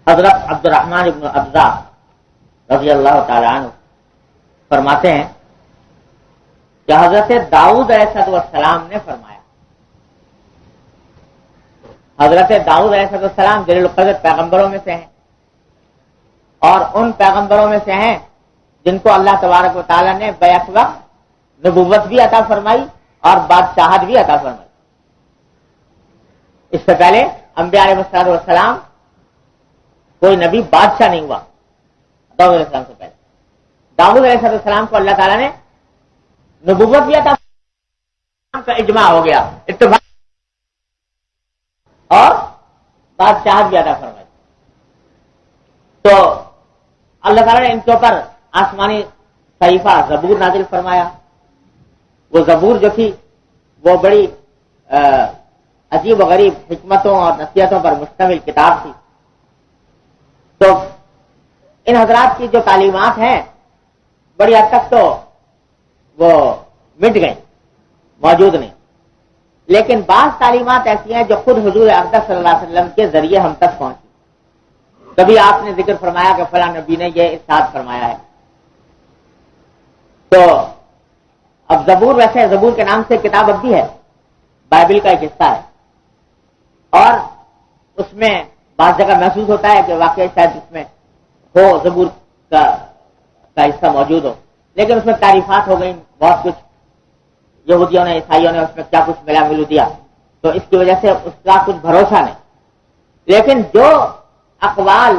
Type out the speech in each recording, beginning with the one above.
حضرت عبد الرحمن ابن ابزا رضی اللہ تعالی عنہ فرماتے ہیں کہ حضرت داؤد علیہ السلام نے فرمایا، حضرت داؤد علیہ السلام جلیل القدر پیغمبروں میں سے ہیں، اور ان پیغمبروں میں سے ہیں جن کو اللہ تبارک و تعالیٰ نے بیک وقت نبوت بھی عطا فرمائی اور بادشاہت بھی عطا فرمائی۔ اس سے پہلے انبیاء علیہ السلام کوئی نبی بادشاہ نہیں ہوا داؤد علیہ السلام سے پہلے۔ داؤد علیہ السلام کو اللہ تعالیٰ نے نبوت بھی عطا کا اجماع ہو گیا، اتفاق، اور بادشاہت بھی عطا فرمائی۔ تو اللہ تعالیٰ نے ان کے اوپر آسمانی صحیفہ زبور نازل فرمایا۔ وہ زبور جو تھی وہ بڑی عجیب و غریب حکمتوں اور نصیحتوں پر مشتمل کتاب تھی۔ تو ان حضرات کی جو تعلیمات ہیں بڑی حد تک تو وہ مٹ گئیں، موجود نہیں، لیکن بعض تعلیمات ایسی ہیں جو خود حضور اقدس صلی اللہ علیہ وسلم کے ذریعے ہم تک پہنچی۔ کبھی آپ نے ذکر فرمایا کہ فلاں نبی نے یہ ارشاد فرمایا ہے۔ تو اب زبور، ویسے زبور کے نام سے کتاب اب بھی ہے، بائبل کا ایک حصہ ہے، اور اس میں بعض جگہ محسوس ہوتا ہے کہ واقعی شاید اس میں ہو زبور کا حصہ موجود ہو، لیکن اس میں تعریفات ہو گئی بہت کچھ، یہودیوں نے عیسائیوں نے اس میں کیا کچھ ملا ملو دیا، تو اس کی وجہ سے اس کا کچھ بھروسہ نہیں۔ لیکن جو اقوال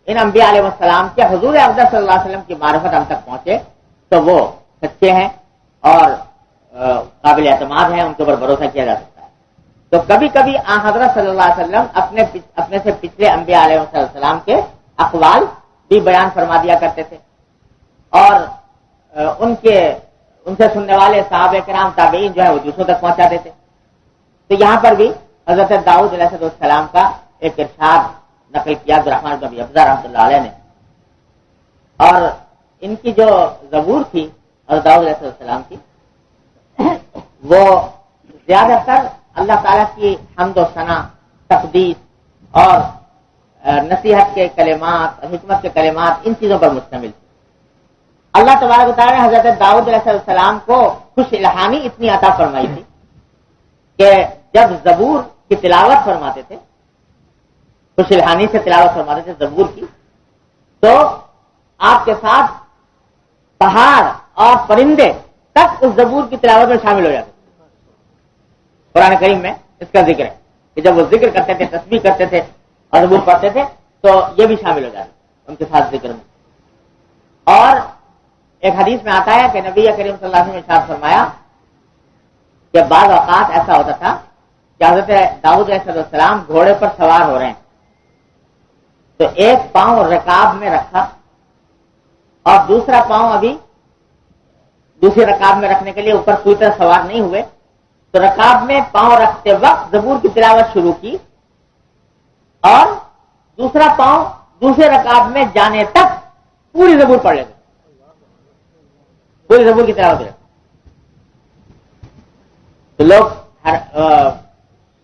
ان انبیاء علیہ السلام کے حضور اقدس صلی اللہ علیہ وسلم کی معرفت ہم تک پہنچے تو وہ سچے ہیں اور قابل اعتماد ہیں، ان کے اوپر بھروسہ کیا جا سکتا ہے۔ تو کبھی کبھی آن حضرت صلی اللہ علیہ وسلم اپنے سے پچھلے انبیاء علیہ السلام کے اقوال بھی بیان فرما دیا کرتے تھے، اور ان سے سننے والے صحابہ کرام تابعین جو ہے وہ دوسروں تک پہنچاتے تھے۔ تو یہاں پر بھی حضرت داؤد علیہ السلام کا ایک ارشاد نقل کیا عبدالرحمن بن ابی ابزا رحمۃ اللہ علیہ نے، اور ان کی جو زبور تھی حضرت داؤد علیہ السلام کی، وہ زیادہ تر اللہ تعالیٰ کی حمد و ثنا، تقدیس اور نصیحت کے کلمات، حکمت کے کلمات، ان چیزوں پر مشتمل تھی۔ اللہ تبارک و تعالیٰ نے حضرت داؤد علیہ السلام کو خوش الہامی اتنی عطا فرمائی تھی کہ جب زبور کی تلاوت فرماتے تھے، خوش الہانی سے تلاوت فرماتے تھے زبور کی، تو آپ کے ساتھ پہاڑ اور پرندے تک اس زبور کی تلاوت میں شامل ہو جاتے تھے۔ قرآن کریم میں اس کا ذکر ہے کہ جب وہ ذکر کرتے تھے، تسبیح کرتے تھے اور زبور پڑھتے تھے تو یہ بھی شامل ہو جاتے ان کے ساتھ ذکر میں۔ اور ایک حدیث میں آتا ہے کہ نبی کریم صلی اللہ علیہ وسلم نے ارشاد فرمایا کہ بعض اوقات ایسا ہوتا تھا کہ حضرت داؤد علیہ السلام گھوڑے پر سوار ہو رہے ہیں، تو ایک پاؤں رکاب میں رکھا اور دوسرا پاؤں ابھی دوسری رکاب میں رکھنے کے لیے اوپر پوری طرح سوار نہیں ہوئے، تو رکاب میں پاؤں رکھتے وقت زبور کی تلاوت شروع کی، اور دوسرا پاؤں دوسرے رکاب میں جانے تک پوری زبور پڑھ لیتے، پوری زبور کی تلاوت ہے۔ تو لوگ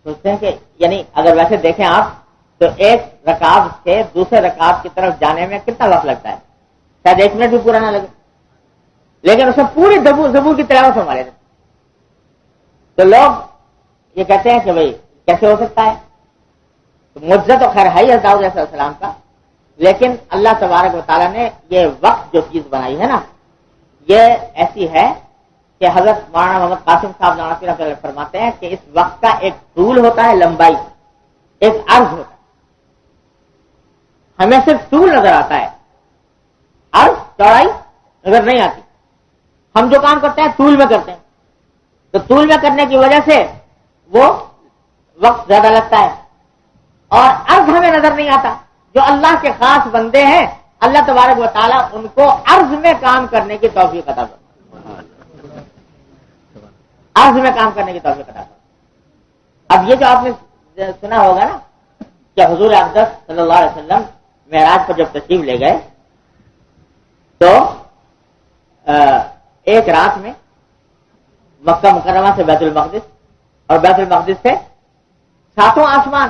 سوچتے ہیں کہ یعنی اگر ویسے دیکھیں آپ تو ایک رکاب سے دوسرے رکاب کی طرف جانے میں کتنا وقت لگتا ہے، شاید 1 منٹ بھی پورا نہ لگے، لیکن اس میں پوری زبور کی تلاوت فرما لیتے۔ تو لوگ یہ کہتے ہیں کہ بھئی کیسے ہو سکتا ہے؟ تو معجزہ تو خیر ہے ہی داؤد علیہ السلام کا، لیکن اللہ تبارک و تعالیٰ نے یہ وقت جو چیز بنائی ہے نا، یہ ایسی ہے کہ حضرت مولانا محمد قاسم صاحب نانوتوی رحمۃ اللہ فرماتے ہیں کہ اس وقت کا ایک طول ہوتا ہے، لمبائی، ایک عرض ہوتا ہے۔ ہمیں صرف طول نظر آتا ہے، عرض چوڑائی نظر نہیں آتی۔ ہم جو کام کرتے ہیں طول میں کرتے ہیں، تو طول میں کرنے کی وجہ سے وہ وقت زیادہ لگتا ہے، اور عرض ہمیں نظر نہیں آتا۔ جو اللہ کے خاص بندے ہیں اللہ تبارک و تعالیٰ ان کو عرض میں کام کرنے کی توفیق عطا کرتا ہے، عرض میں کام کرنے کی توفیق عطا کرتا ہے۔ اب یہ جو آپ نے سنا ہوگا نا کہ حضور اقدس صلی اللہ علیہ وسلم معراج پر جب تشریف لے گئے تو ایک رات میں مکہ مکرمہ سے بیت المقدس اور بیت المقدس سے 7 آسمان،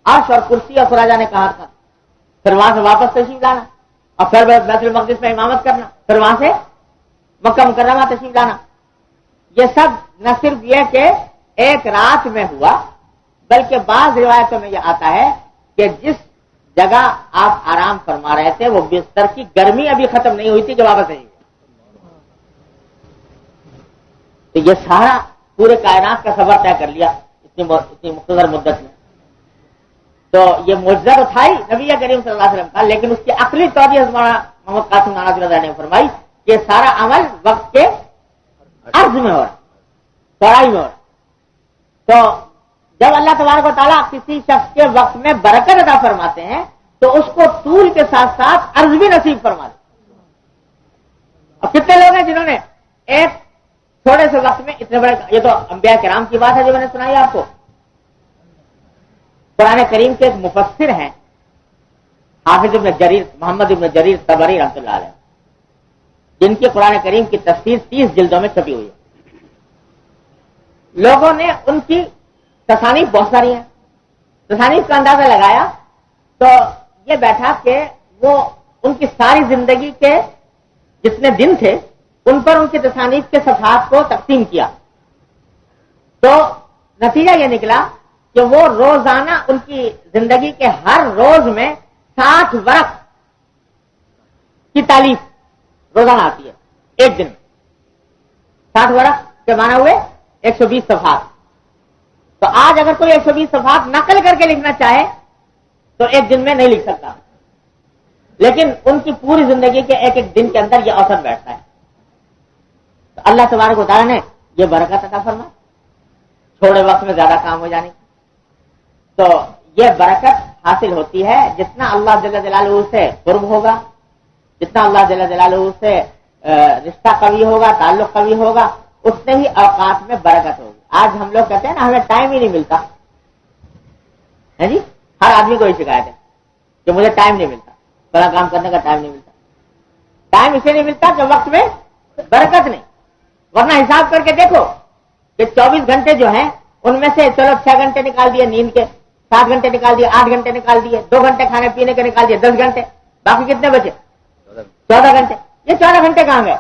عرش اور کرسی اور خراجہ نے کہا تھا، پھر وہاں سے واپس تشریف لانا، اور پھر بیت المقدس میں امامت کرنا، پھر وہاں سے مکہ مکرمہ تشریف لانا. یہ سب نہ صرف یہ کہ ایک رات میں ہوا، بلکہ بعض روایتوں میں یہ آتا ہے کہ جس جگہ آپ آرام فرما رہے تھے وہ بستر کی گرمی ابھی ختم نہیں ہوئی تھی کہ واپس نہیں. تو یہ سارا پورے کائنات کا سفر طے کر لیا اتنی مختصر مدت میں. تو یہ معجزہ تو تھا ہی نبی کریم صلی اللہ علیہ وسلم کا، لیکن اس کی عقلی توجہ حضرت محمد قاسم نانوتوی رضا نے فرمائی کہ یہ سارا عمل وقت کے عرض میں ہو رہا، چوڑائی میں ہو رہا. تو جب اللہ تبارک و تعالیٰ کسی شخص کے وقت میں برکت عطا فرماتے ہیں تو اس کو طول کے ساتھ ساتھ عرض بھی نصیب فرماتے. اب کتنے لوگ ہیں جنہوں نے ایک تھوڑے سے وقت میں اتنے بڑے، یہ تو انبیاء کرام کی بات ہے جو میں نے سنائی آپ کو. قرآن کریم کے ایک مفسر ہیں حافظ ابن جریر، محمد ابن جریر طبری رحمۃ اللہ علیہ، جن کی قرآن کریم کی تفسیر 30 جلدوں میں چھپی ہوئی ہے. لوگوں نے ان کی تصانیف بہت ساری ہیں، تصانیف کا اندازہ لگایا تو یہ بیٹھا کہ وہ ان کی ساری زندگی کے جتنے دن تھے ان پر ان کی تصانیف کے صفحات کو تقسیم کیا تو نتیجہ یہ نکلا کہ وہ روزانہ ان کی زندگی کے ہر روز میں 60 ورق کی تالیف روزانہ آتی ہے ایک دن میں. 60 ورق کے معنی ہوئے 120 صفحات. تو آج اگر کوئی 120 صفحات نقل کر کے لکھنا چاہے تو ایک دن میں نہیں لکھ سکتا، لیکن ان کی پوری زندگی کے ایک ایک دن کے اندر یہ اوسط بیٹھتا ہے. تو اللہ تبارک و تعالیٰ نے یہ برکت عطا فرمائی تھوڑے وقت میں زیادہ کام ہو جانے کی. تو یہ برکت حاصل ہوتی ہے جتنا اللہ جل جلالہ سے قرب ہوگا، جتنا اللہ جل جلالہ سے رشتہ قوی ہوگا، تعلق قوی ہوگا، اتنے ہی اوقات میں برکت ہوگی. آج ہم لوگ کہتے ہیں نا ہمیں ٹائم ہی نہیں ملتا ہے جی، ہر آدمی کو یہ شکایت ہے کہ مجھے ٹائم نہیں ملتا، بڑا کام کرنے کا ٹائم نہیں ملتا. ٹائم اسے نہیں ملتا کہ وقت میں برکت نہیں. ورنہ حساب کر کے دیکھو کہ 24 گھنٹے جو ہیں ان میں سے چلو 6 گھنٹے نکال دیے نیند کے، 7 گھنٹے نکال دیے، 8 گھنٹے نکال دیے، 2 گھنٹے کھانے پینے کے نکال دیے، 10 گھنٹے، باقی کتنے بچے؟ 14 گھنٹے. یہ 14 گھنٹے کہاں گئے؟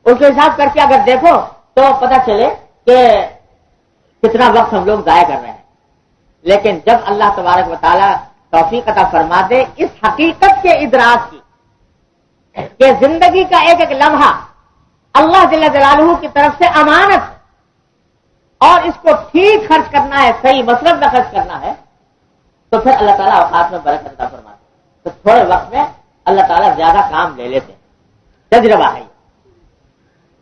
اس کے حساب کر کے اگر دیکھو تو پتہ چلے کہ کتنا وقت ہم لوگ ضائع کر رہے ہیں. لیکن جب اللہ تبارک و تعالی توفیق عطا فرما دے اس حقیقت کے ادراک کی کہ زندگی کا ایک ایک لمحہ اللہ جل جلالہ کی طرف سے امانت اور اس کو ٹھیک خرچ کرنا ہے، صحیح مصرف میں خرچ کرنا ہے، تو پھر اللہ تعالیٰ اوقات میں برکت عطا فرماتے ہیں. تو تھوڑے وقت میں اللہ تعالیٰ زیادہ کام لے لیتے ہیں. تجربہ ہے.